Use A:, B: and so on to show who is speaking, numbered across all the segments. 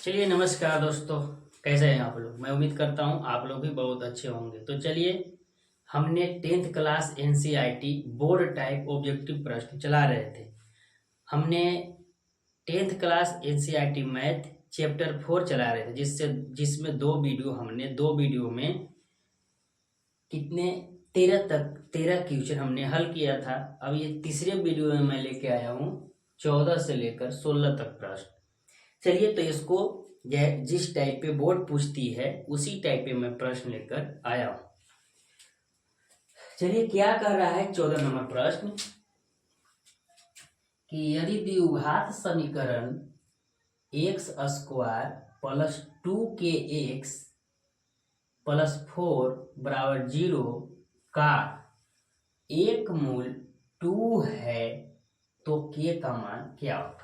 A: चलिए नमस्कार दोस्तों। कैसे हैं आप लोग? मैं उम्मीद करता हूं आप लोग भी बहुत अच्छे होंगे। तो चलिए, हमने 10th class NCERT board type objective प्रश्न चला रहे थे। हमने 10th class NCERT math chapter 4 चला रहे थे, जिसमें दो वीडियो में कितने 13 क्वेश्चन हमने हल किया था। अब ये तीसरे वीडियो में मैं लेके आया हूँ 14 से लेकर 16 तक प्रश्न। चलिए, तो इसको जिस टाइप पे बोर्ड पूछती है उसी टाइप पे मैं प्रश्न लेकर आया हूं। चलिए, क्या कह रहा है 14 नंबर प्रश्न कि यदि द्विघात समीकरण x square plus 2kx plus 4 बराबर 0 का एक मूल 2 है तो k का मान क्या होगा।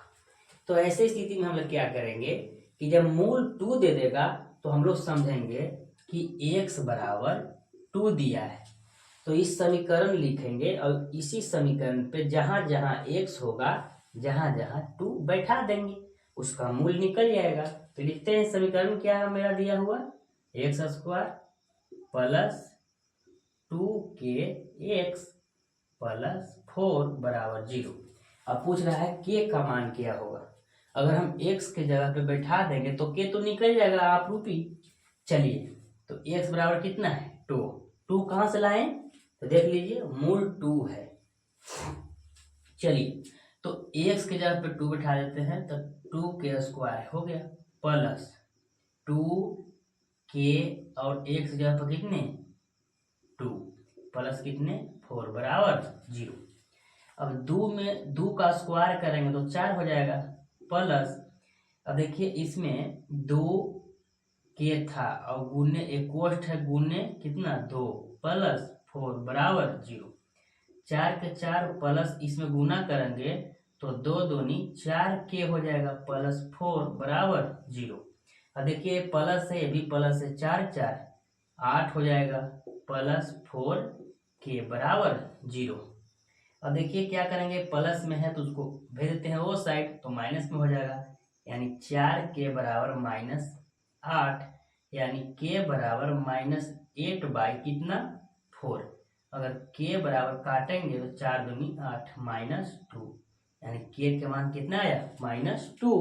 A: तो ऐसे स्थिति में हम लोग क्या करेंगे कि जब मूल 2 दे देगा तो हम लोग समझेंगे कि x बराबर 2 दिया है, तो इस समीकरण लिखेंगे और इसी समीकरण पे जहां जहां x होगा जहां जहां 2 बैठा देंगे, उसका मूल निकल जाएगा। तो लिखते हैं समीकरण क्या है मेरा दिया हुआ, x square plus 2kx plus 4 बराबर 0। अब पूछ रहा है k का मान क्या होगा। अगर हम x के जगह पे बैठा देंगे तो k तो निकल जाएगा आप रूपी। चलिए, तो x बराबर कितना है 2। 2 कहां से लाएं तो देख लीजिए, मूल 2 है। चलिए, तो x के जगह पे 2 बैठा देते हैं तो 2k स्क्वायर हो गया प्लस 2k और x की जगह पर कितने 2 प्लस कितने 4 बराबर 0। अब 2 का स्क्वायर करेंगे तो 4 हो जाएगा प्लस, अब देखिए इसमें 2k था और गुने एक कोष्ठ है, गुने कितना 2 प्लस 4 बराबर 0। 4 के 4 प्लस इसमें गुना करेंगे तो 2 दूनी 4k हो जाएगा प्लस 4 बराबर 0। अब देखिए प्लस है, ये भी प्लस है, 4 4 8 हो जाएगा प्लस 4k बराबर 0। अब देखिए क्या करेंगे, प्लस में है तो उसको भेज देते हैं वो साइड, तो माइनस में हो जाएगा, यानी 4k बराबर -8, यानी k बराबर -8 बाई कितना 4। अगर k बराबर काटेंगे तो 4 दूनी 8 -2, यानी k के मान कितना आया -2।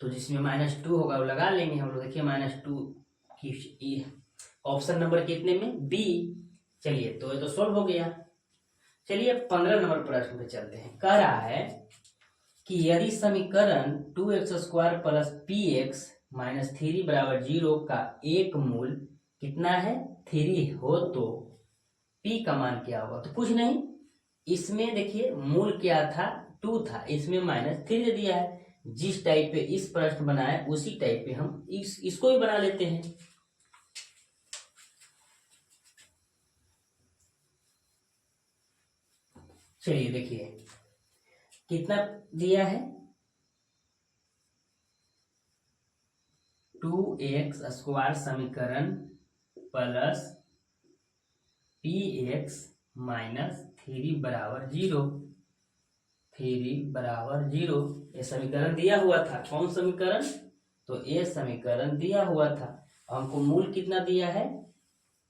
A: तो जिसमें -2 होगा वो लगा लेंगे हम लोग। देखिए -2 की ऑप्शन नंबर कितने में बी। चलिए, तो ये तो सोल्व हो गया। चलिए 15 नंबर प्रश्न पे चलते हैं। कह रहा है कि यदि समीकरण 2x square plus px minus 3 बराबर 0 का एक मूल कितना है 3 हो तो p का मान क्या होगा। तो कुछ नहीं, इसमें देखिए मूल क्या था 2 था, इसमें -3 दे दिया है। जिस टाइप पे इस प्रश्न बनाया उसी टाइप पे हम इसको भी बना लेते हैं। चलिए देखिए कितना दिया है 2x स्क्वायर समीकरण प्लस px माइनस 3 बराबर 0। 3 बराबर 0 ये समीकरण दिया हुआ था। कौन समीकरण, तो ये समीकरण दिया हुआ था। हमको मूल कितना दिया है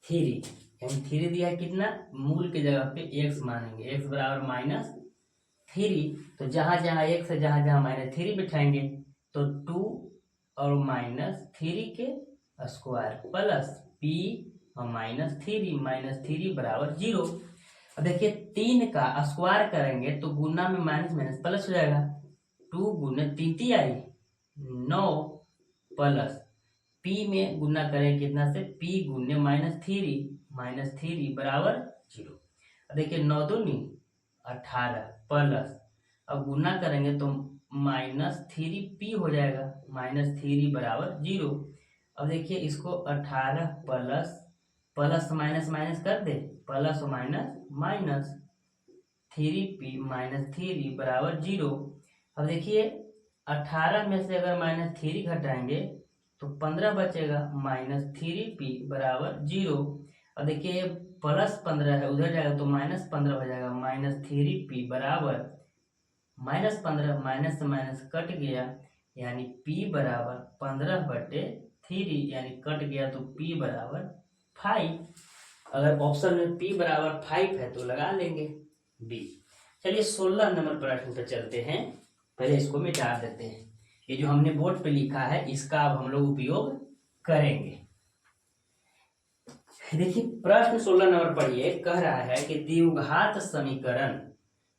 A: 3, यानी 3 दिया है कितना, मूल के जगह पे x मानेंगे, x बराबर -3। तो जहां जहां x है जहां जहां -3 बिठाएंगे तो 2 और -3 के स्क्वायर प्लस p और -3 बराबर 0। अब देखिए 3 का स्क्वायर करेंगे तो गुना में माइनस माइनस प्लस हो जाएगा, 2 गुने 3 आई 9 प्लस p में गुना करें कितना से p गुने -3 बराबर 0। अब देखिए 9 दूनी 18 प्लस, अब गुना करेंगे तो -3p हो जाएगा, -3 बराबर 0। अब देखिए इसको 18 प्लस प्लस माइनस माइनस कर दे, प्लस माइनस 3p -3 बराबर 0। अब देखिए 18 में से अगर -3 घटाएंगे तो 15 बचेगा, -3p बराबर 0। अब देखिए +15 है, उधर जाएगा तो -15 हो जाएगा, -3p बराबर -15 माइनस से माइनस कट गया, यानी p बराबर 15/3 यानी कट गया तो p बराबर 5। अगर ऑप्शन में p बराबर 5 है तो लगा लेंगे b। चलिए 16 नंबर प्रश्न पर चलते हैं। पहले इसको मिटा देते हैं। ये जो हमने बोर्ड पे लिखा है इसका अब हम लोग उपयोग करेंगे। देखिए प्रश्न 16 नंबर पढ़िए। कह रहा है कि द्विघात समीकरण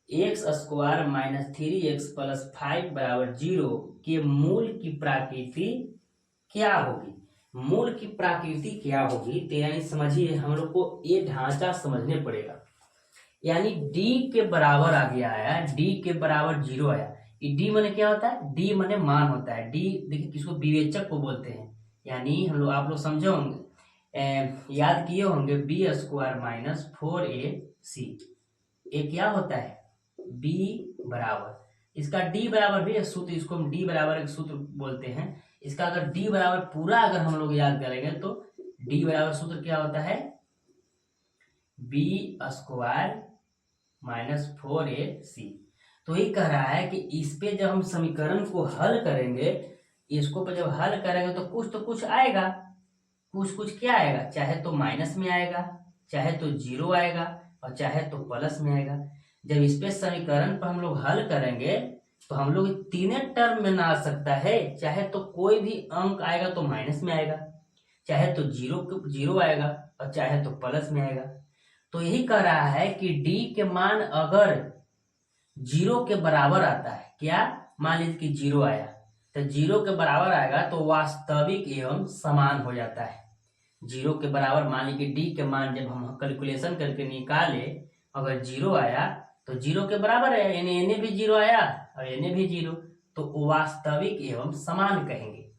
A: x² माइनस 3x प्लस 5 बराबर 0 के मूल की प्रकृति क्या होगी। मूल की प्रकृति क्या होगी तो यानी समझिए हम लोग को ये ढांचा समझने पड़ेगा। यानी d के बराबर आ गया है, d के बराबर 0 आया। ये d माने क्या होता है, d माने मान होता है। d देखिए किसको, विवेचक को बोलते हैं। यानी हम लोग, आप लोग समझे होंगे, याद किए होंगे b² माइनस 4ac। ये क्या होता है, b बराबर, इसका d बराबर भी सूत्र, इसको हम d बराबर एक सूत्र बोलते हैं। इसका अगर d बराबर पूरा अगर हम लोग याद करेंगे तो d बराबर सूत्र क्या होता है, b² माइनस 4ac। तो ये कह रहा है कि इस पे जब हम समीकरण को हल करेंगे, इसको पे जब हल करेंगे तो कुछ आएगा, कुछ क्या आएगा, चाहे तो माइनस में आएगा, चाहे तो 0 आएगा और चाहे तो प्लस में आएगा। जब इस पे समीकरण पर हम लोग हल करेंगे तो हम लोग तीनों टर्म में ना आ सकता है। चाहे तो कोई भी अंक आएगा तो माइनस में आएगा, चाहे तो 0 आएगा और चाहे तो प्लस में आएगा। तो यही कह रहा है कि d के मान अगर 0 के बराबर आता है, क्या, मान लीजिए कि 0 आया तो 0 के बराबर आएगा तो वास्तविक एवं समान हो जाता है। 0 के बराबर मान लीजिए डी के मान जब हम कैलकुलेशन करके निकाले, अगर 0 आया तो 0 के बराबर है, यानी एने भी 0 आया और एने भी 0, तो वास्तविक एवं समान कहेंगे।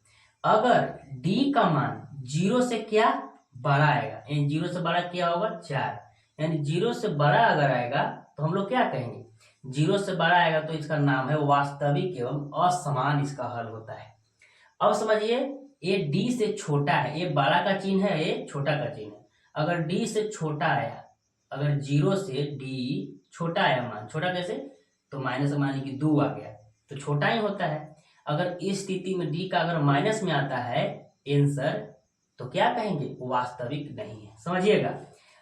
A: अगर डी का मान 0 से क्या बड़ा आएगा, यानी 0 से बड़ा क्या होगा 4, यानी 0 से बड़ा अगर आएगा तो हम लोग क्या कहेंगे, 0 से बड़ा आएगा तो इसका नाम है वास्तविक एवं असमान, इसका हल होता है। अब समझिए ये d से छोटा है, ये बड़ा का चिन्ह है, ये छोटा का चिन्ह है। अगर d से छोटा आया, अगर 0 से d छोटा आया मान, छोटा कैसे, तो माइनस मान कि 2 आ गया तो छोटा ही होता है। अगर इस स्थिति में d का अगर माइनस में आता है आंसर, तो क्या कहेंगे, वास्तविक नहीं है। समझिएगा,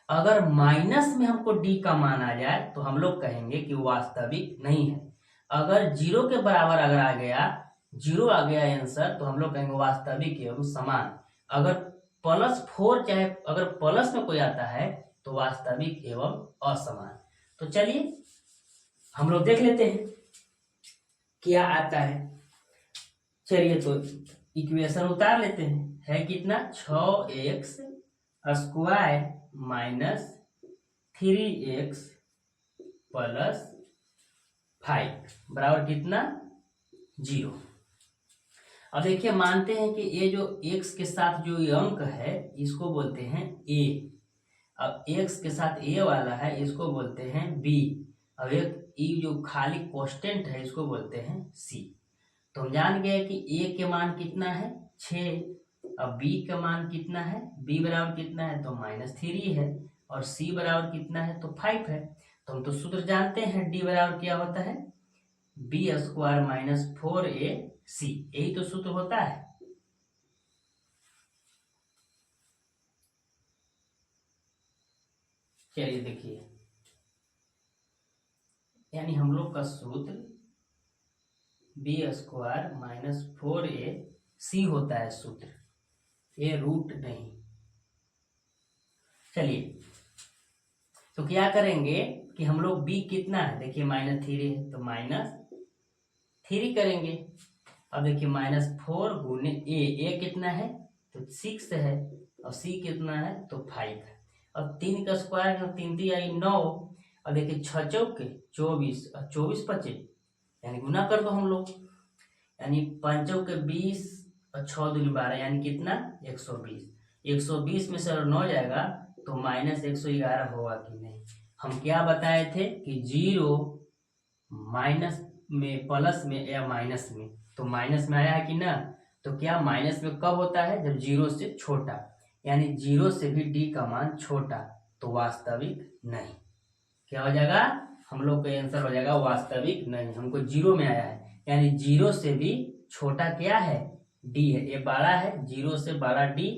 A: अगर माइनस में हमको d का मान आ जाए तो हम लोग कहेंगे कि वास्तविक नहीं है। अगर 0 के बराबर अगर आ गया, 0 आ गया आंसर, तो हम लोग कहेंगे वास्तविक एवं समान। अगर +4 चाहे अगर प्लस में कोई आता है तो वास्तविक एवं असमान। तो चलिए हम लोग देख लेते हैं क्या आता है। चलिए तो इक्वेशन उतार लेते हैं। है कितना, 6x² माइनस 3x प्लस 5 बराबर कितना, 0। अब देखिए मानते हैं कि ये जो x के साथ जो ये अंक है इसको बोलते हैं a। अब x के साथ a वाला है इसको बोलते हैं b। अब एक ये जो खाली कांस्टेंट है इसको बोलते हैं c। तो हम जान गए कि a के मान कितना है 6, अब b का मान कितना है, b बराबर कितना है तो -3 है, और c बराबर कितना है तो 5 है। तो हम तो सूत्र जानते हैं, d बराबर क्या होता है, b² माइनस 4ac, यही तो सूत्र होता है। चलिए देखिए, यानी हम लोग का सूत्र b² माइनस 4ac होता है सूत्र, ये रूट नहीं। चलिए तो क्या करेंगे कि हम लोग b कितना है, देखिए -3 है तो -3 करेंगे। अब देखिए -4 गुने a कितना है तो 6 है, और c कितना है तो 5 है। अब 3 का स्क्वायर है, 3 3 आई 9। अब देखिए 6 चौके 24 और 24 25, यानी गुना कर दो हम लोग, यानी 5 चौके 20 और 6 दूनी 12, यानी कितना 120। 120 में से अगर 9 जाएगा तो -111 होगा कि नहीं। हम क्या बताए थे कि 0 माइनस में, प्लस में या माइनस में, तो माइनस में आया है कि ना, तो क्या माइनस में कब होता है, जब 0 से छोटा, यानी 0 से भी d का मान छोटा, तो वास्तविक नहीं। क्या हो जाएगा, हम लोग का आंसर हो जाएगा वास्तविक नहीं। हमको 0 में आया है, यानी 0 से भी छोटा क्या है, डी है। ये बड़ा है, 0 से बड़ा डी,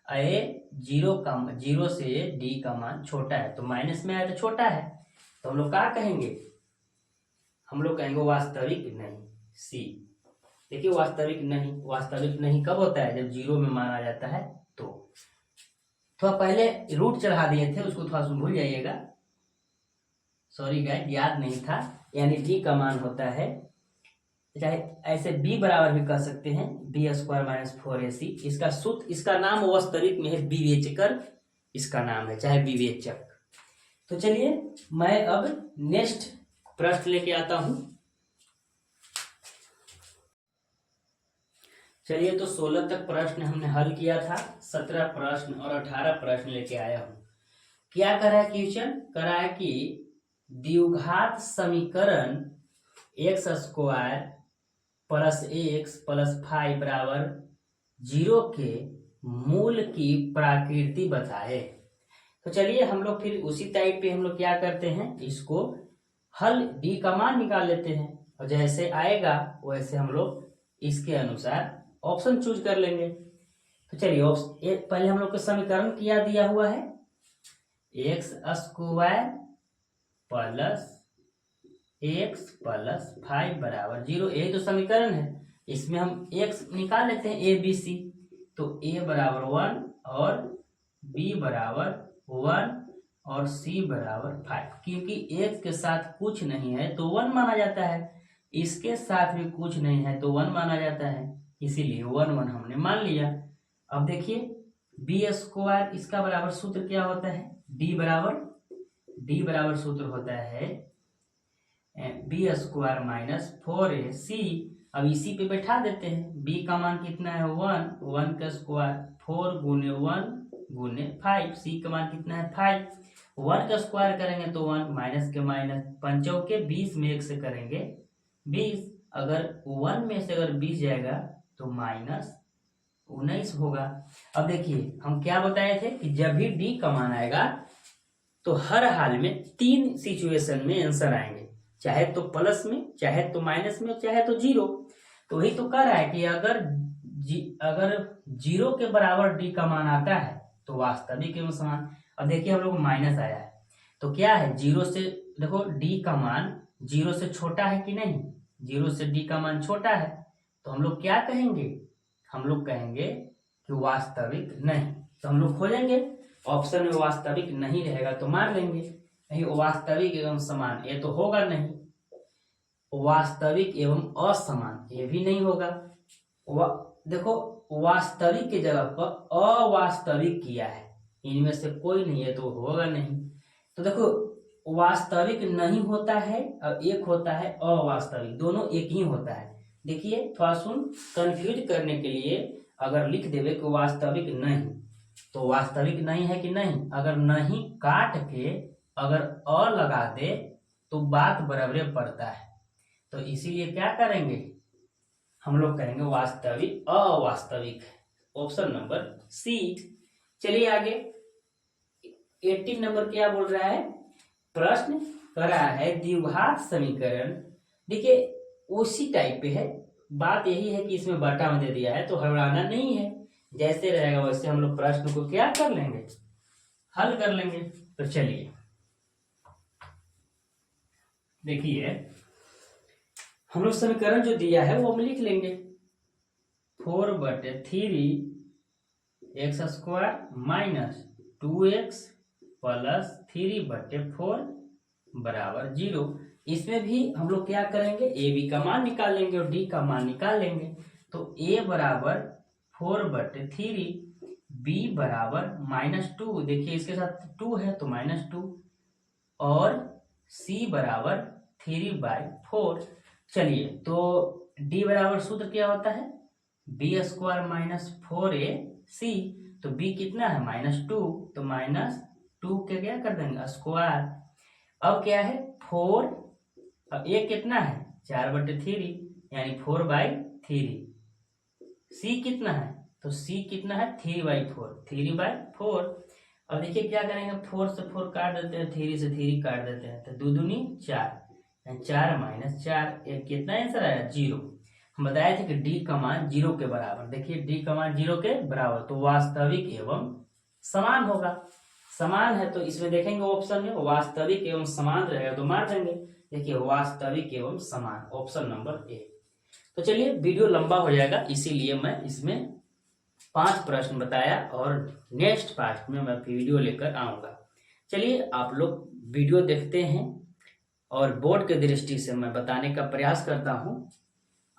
A: ये 0 से डी का मान छोटा है, तो माइनस में आया तो छोटा है, तो हम लोग क्या कहेंगे, हम लोग कहेंगे वास्तविक नहीं, सी। देखिए वास्तविक नहीं कब होता है, जब 0 में मान आ जाता है। तो थोड़ा पहले रूट चढ़ा दिए थे, उसको थोड़ा सा भूल जाइएगा, सॉरी गाइस, याद नहीं था। यानी डी का मान होता है, चाहे ऐसे बी बराबर भी कर सकते हैं, बी स्क्वायर माइनस 4ac। इसका सूत्र, इसका नाम वास्तविक में है विवेचकर, इसका नाम है, चाहे विवेचक। तो चलिए मैं अब नेक्स्ट प्रश्न लेके आता हूं। चलिए, तो 16 तक प्रश्न हमने हल किया था, 17 प्रश्न और 18 प्रश्न लेके आया हूं। क्या करा है क्वेश्चन, करा है कि द्विघात समीकरण x square plus x plus 5 बराबर 0 के मूल की प्रकृति बताए। तो चलिए हम लोग फिर उसी टाइप पे हम लोग क्या करते हैं, इसको हल डी का मान निकाल लेते हैं, और जैसे आएगा वैसे हम लोग इसके अनुसार ऑप्शन चूज कर लेंगे। तो चलिए पहले हम लोग को समीकरण क्या दिया हुआ है, x square plus x plus 5 बराबर 0, यही तो समीकरण है। इसमें हम एक्स निकाल लेते हैं, ए बी सी। तो ए बराबर 1 और बी बराबर 1 और सी बराबर 5, क्योंकि एक्स के साथ कुछ नहीं है तो 1 माना जाता है, इसके साथ भी कुछ नहीं है तो 1 माना जाता है, इसीलिए 1 1 हमने मान लिया। अब देखिए बी स्क्वायर, इसका बराबर सूत्र क्या होता है, डी बराबर सूत्र होता है बी स्क्वायर माइनस 4ac। अब इसी पे बैठा देते हैं, b का मान कितना है 1 का स्क्वायर 4 गुने 1 गुने 5, c का मान कितना है 5, 1 का स्क्वायर करेंगे तो 1, माइनस के माइनस, 5 के 20 में 1 से करेंगे 20, अगर 1 में से अगर 20 जाएगा तो माइनस 19 होगा। अब देखिए हम क्या बताए थे कि जब भी डी का मान आएगा तो हर हाल में 3 सिचुएशन में आंसर आएंगे, चाहे तो प्लस में, चाहे तो माइनस में, चाहे तो 0। तो वही तो कह रहा है कि अगर 0 के बराबर डी का मान आता है तो वास्तविक एवं समान। अब देखिए हम लोग माइनस आया है तो क्या है, 0 से देखो डी का मान 0 से छोटा है कि नहीं, 0 से डी का मान छोटा है, तो हम लोग क्या कहेंगे, हम लोग कहेंगे कि वास्तविक नहीं। तो हम लोग खोजेंगे, ऑप्शन में वास्तविक नहीं रहेगा तो मार लेंगे, नहीं वास्तविक एवं समान ये तो होगा नहीं, वास्तविक एवं असमान ये भी नहीं होगा। देखो वास्तविक के जगह पर अवास्तविक किया है, इनमें से कोई नहीं है तो होगा नहीं। तो देखो वास्तविक नहीं होता है और एक होता है अवास्तविक, दोनों एक ही होता है। देखिए थोड़ा सुन, कंफ्यूज करने के लिए अगर लिख देवे कि वास्तविक नहीं, तो वास्तविक नहीं है कि नहीं, अगर नहीं काट के अगर अ लगा दे तो बात बराबर पड़ता है, तो इसीलिए क्या करेंगे, हम लोग करेंगे वास्तविक अवास्तविक, ऑप्शन नंबर सी। चलिए आगे 18 नंबर क्या बोल रहा है, प्रश्न कर रहा है द्विघात समीकरण। देखिए उसी टाइप पे है, बात यही है कि इसमें बटा में दे दिया है तो हड़बड़ाना नहीं है, जैसे रहेगा वैसे हम लोग प्रश्न को क्या कर लेंगे, हल कर लेंगे। तो चलिए देखिए हम लोग समीकरण जो दिया है वो हम लिख लेंगे, 4/3 x square minus 2x plus 3/4 बराबर 0। इसमें भी हम लोग क्या करेंगे, ए बी का मान निकाल लेंगे और डी का मान निकाल लेंगे। तो a बराबर 4/3, b बराबर -2, देखिए इसके साथ 2 है तो -2, और c बराबर 3/4। चलिए तो d बराबर सूत्र क्या होता है, b स्क्वायर माइनस 4ac, तो b कितना है -2, तो -2 के क्या कर देंगे स्क्वायर। अब क्या है 4, अब a कितना है 4/3 यानी 4/3, c कितना है, तो c कितना है 3/4। अब देखिए क्या करेंगे, 4 से 4 काट देते हैं, 3 से 3 काट देते हैं, तो 2 दूनी 4, 4 - 4 कितना आंसर आया 0। बताए थे कि डी का मान 0 के बराबर, देखिए डी का मान 0 के बराबर तो वास्तविक एवं समान होगा। समान है तो इसमें देखेंगे ऑप्शन में वास्तविक एवं समान रहेगा तो मार देंगे। देखिए वास्तविक एवं समान, ऑप्शन नंबर ए। तो चलिए वीडियो लंबा हो जाएगा, इसीलिए मैं इसमें 5 प्रश्न बताया और नेक्स्ट पार्ट में मैं वीडियो लेकर आऊंगा। चलिए आप लोग वीडियो देखते हैं और बोर्ड के दृष्टि से मैं बताने का प्रयास करता हूं,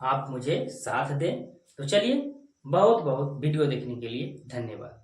A: आप मुझे साथ दें। तो चलिए बहुत बहुत वीडियो देखने के लिए धन्यवाद।